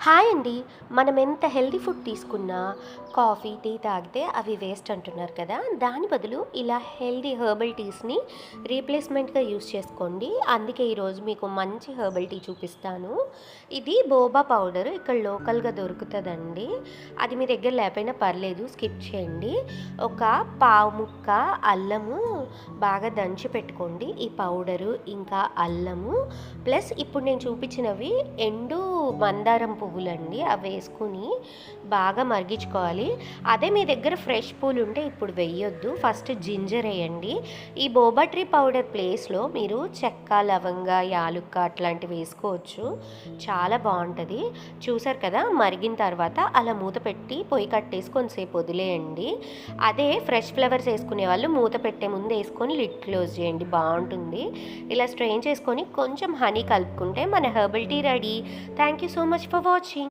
Hi అండి. మనం ఎంత హెల్తీ ఫుడ్ తీసుకున్నా, కాఫీ, టీ తాగితే అవి వేస్ట్ అంటున్నారు కదా! దాని బదులు ఇలా హెల్తీ హెర్బల్ టీస్‌ని రీప్లేస్‌మెంట్‌గా యూజ్ చేసుకోండి. అందుకే ఈరోజు మీకు మంచి హెర్బల్ టీ చూపిస్తాను. ఇది బోబా పౌడర్ ఇక్కడ లోకల్‌గా దొరుకుతదండి. అది మీ దగ్గర లేకపోయినా పర్లేదు, స్కిప్ చేయండి. ఒక పావు ముక్క అల్లము బాగా దంచి పెట్టుకోండి. ఈ పౌడరు, ఇంకా అల్లము ప్లస్ ఇప్పుడు నేను చూపించినవి ఎండు మందారం పువ్వులండి. అవి వేసుకుని బాగా మరిగించుకోవాలి. అదే మీ దగ్గర ఫ్రెష్ పూలు ఉంటే ఇప్పుడు వేయొద్దు. ఫస్ట్ జింజర్ వేయండి. ఈ బోబా ట్రీ పౌడర్ ప్లేస్లో మీరు చెక్క, లవంగ, యాలుక్క అట్లాంటివి వేసుకోవచ్చు. చాలా బాగుంటుంది. చూసారు కదా, మరిగిన తర్వాత అలా మూత పెట్టి పొయ్యి కట్టేసి కొంతసేపు వదిలేయండి. అదే ఫ్రెష్ ఫ్లవర్స్ వేసుకునే వాళ్ళు మూత పెట్టే ముందు వేసుకొని లిడ్ క్లోజ్ చేయండి, బాగుంటుంది. ఇలా స్ట్రెయిన్ చేసుకొని కొంచెం హనీ కలుపుకుంటే మన herbal tea ready. Thank you so much for watching.